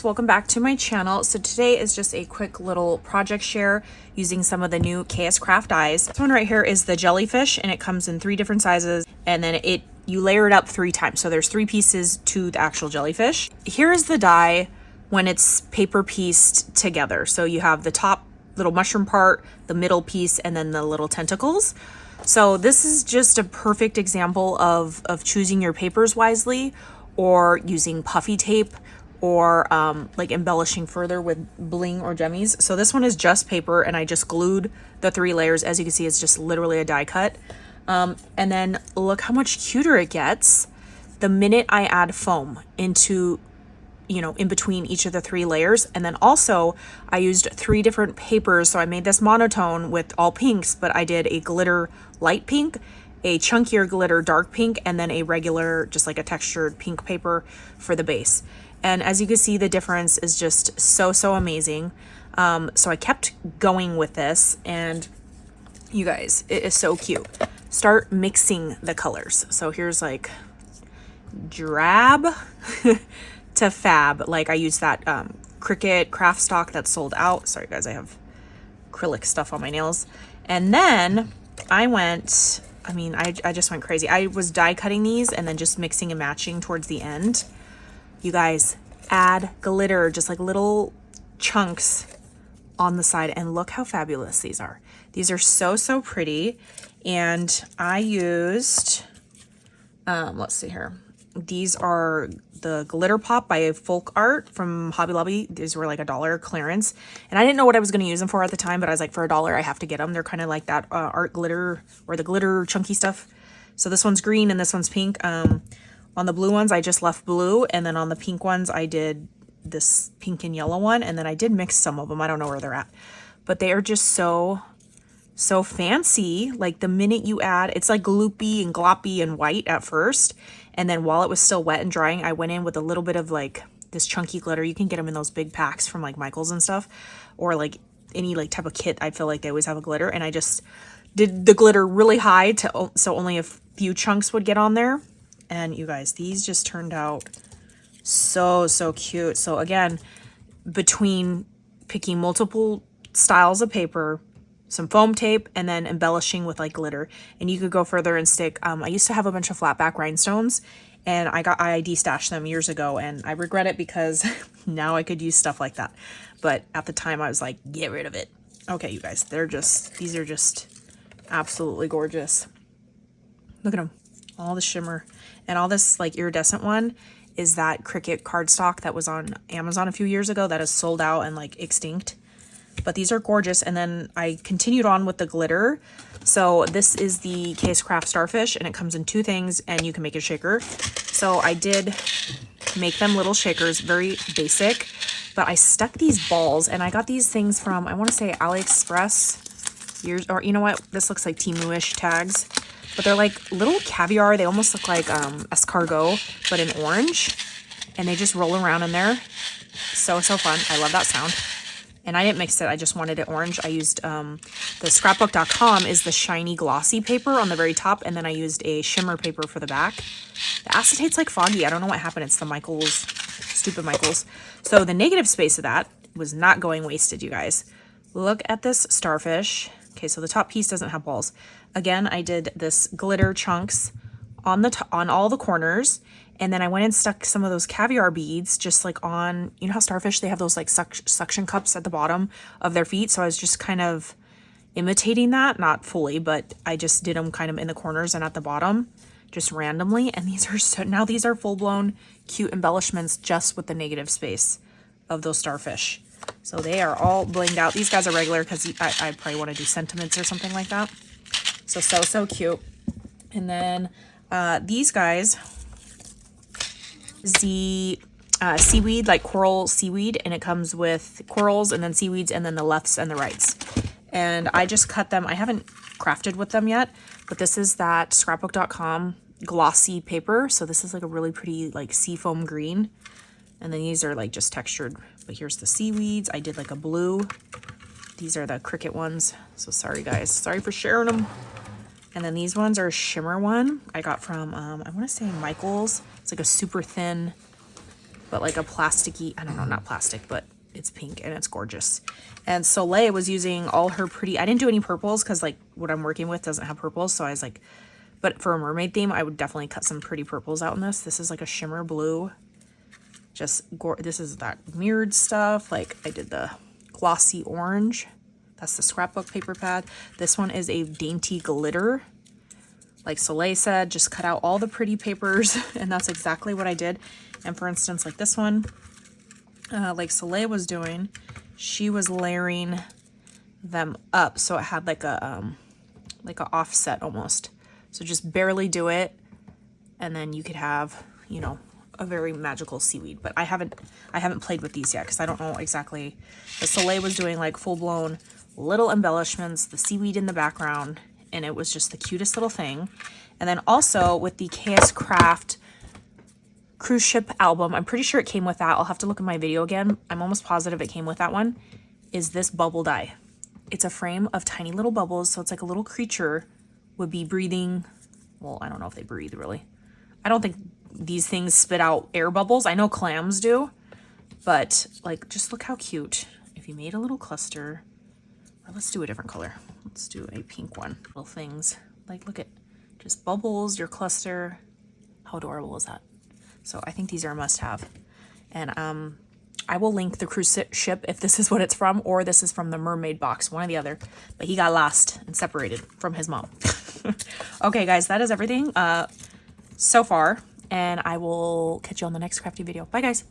welcome back to my channel. So today is just a quick little project share using some of the new KS Craft dies. This one right here is the Jellyfish, and it comes in 3 different sizes, and then you layer it up 3 times. So there's 3 pieces to the actual jellyfish. Here is the die when it's paper pieced together. So you have the top little mushroom part, the middle piece, and then the little tentacles. So this is just a perfect example of choosing your papers wisely, or using puffy tape, or like embellishing further with bling or gemmies. So this one is just paper, and I just glued the 3 layers. As you can see, it's just literally a die cut. And then look how much cuter it gets the minute I add foam into, you know, in between each of the 3 layers. And then also I used 3 different papers. So I made this monotone with all pinks, but I did a glitter light pink, a chunkier glitter dark pink, and then a regular, just like a textured pink paper for the base. And as you can see, the difference is just so amazing. So I kept going with this, and you guys, it is so cute. Start mixing the colors. So here's like drab to fab. Like I used that Cricut craft stock that's sold out. Sorry guys, I have acrylic stuff on my nails. And then I went, I just went crazy. I was die cutting these and then just mixing and matching towards the end. You guys, add glitter, just like little chunks on the side, and look how fabulous these are. These are so pretty. And I used, let's see here. These are the Glitter Pop by Folk Art from Hobby Lobby. These were like $1 clearance. And I didn't know what I was going to use them for at the time, but I was like, for $1, I have to get them. They're kind of like that art glitter, or the glitter chunky stuff. So this one's green and this one's pink. On the blue ones, I just left blue. And then on the pink ones, I did this pink and yellow one. And then I did mix some of them. I don't know where they're at. But they are just so fancy. Like the minute you add, it's like gloopy and gloppy and white at first. And then while it was still wet and drying, I went in with a little bit of like this chunky glitter. You can get them in those big packs from like Michael's and stuff, or like any like type of kit. I feel like they always have a glitter. And I just did the glitter really high so only a few chunks would get on there. And you guys, these just turned out so cute. So again, between picking multiple styles of paper, some foam tape, and then embellishing with like glitter, and you could go further and stick. I used to have a bunch of flat back rhinestones, and I destashed them years ago, and I regret it because now I could use stuff like that. But at the time I was like, get rid of it. Okay, you guys, these are just absolutely gorgeous. Look at them, all the shimmer. And all this like iridescent one is that Cricut cardstock that was on Amazon a few years ago that is sold out and like extinct. But these are gorgeous. And then I continued on with the glitter. So this is the KS Craft Starfish, and it comes in 2 things, and you can make a shaker. So I did make them little shakers, very basic, but I stuck these balls, and I got these things from, I want to say AliExpress or you know what? This looks like Temu-ish tags. But they're like little caviar. They almost look like escargot, but in orange. And they just roll around in there. So fun. I love that sound. And I didn't mix it. I just wanted it orange. I used the scrapbook.com is the shiny glossy paper on the very top. And then I used a shimmer paper for the back. The acetate's like foggy. I don't know what happened. It's the Michael's, stupid Michael's. So the negative space of that was not going wasted, you guys. Look at this starfish. Okay, so the top piece doesn't have balls. Again, I did this glitter chunks on all the corners, and then I went and stuck some of those caviar beads just like on, you know how starfish, they have those like suction cups at the bottom of their feet. So I was just kind of imitating that, not fully, but I just did them kind of in the corners and at the bottom, just randomly. And these are now these are full-blown cute embellishments just with the negative space of those starfish. So they are all blinged out. These guys are regular because I probably want to do sentiments or something like that. So cute. And then these guys, the seaweed, like coral seaweed, and it comes with corals and then seaweeds and then the lefts and the rights. And I just cut them. I haven't crafted with them yet, but this is that scrapbook.com glossy paper. So this is like a really pretty like seafoam green. And then these are like just textured. But here's the seaweeds. I did like a blue. These are the Cricut ones. So sorry guys, sorry for sharing them. And then these ones are a shimmer one I got from, I want to say Michael's. It's like a super thin but like a plasticky, I don't know, not plastic, but it's pink and it's gorgeous. And Soleil was using all her pretty, I didn't do any purples because like what I'm working with doesn't have purples. So I was like, but for a mermaid theme, I would definitely cut some pretty purples out in this. This is like a shimmer blue. This is that mirrored stuff. Like I did the glossy orange. That's the scrapbook paper pad. This one is a dainty glitter. Like Soleil said, just cut out all the pretty papers. And that's exactly what I did. And for instance, like this one, like Soleil was doing, she was layering them up. So it had like a offset almost. So just barely do it. And then you could have, you know, a very magical seaweed. But I haven't played with these yet because I don't know exactly. But Soleil was doing like full blown little embellishments, the seaweed in the background, and it was just the cutest little thing. And then also with the KS Craft cruise ship album, I'm pretty sure it came with that. I'll have to look at my video again. I'm almost positive it came with that one. Is this bubble die? It's a frame of tiny little bubbles, so it's like a little creature would be breathing. Well, I don't know if they breathe really. I don't think these things spit out air bubbles. I know clams do, but like just look how cute. If you made a little cluster, or let's do a different color. Let's do a pink one. Little things, like look at just bubbles, your cluster. How adorable is that? So I think these are a must-have. And I will link the cruise ship if this is what it's from, or this is from the mermaid box, one or the other. But he got lost and separated from his mom. Okay, guys, that is everything so far. And I will catch you on the next crafty video. Bye, guys.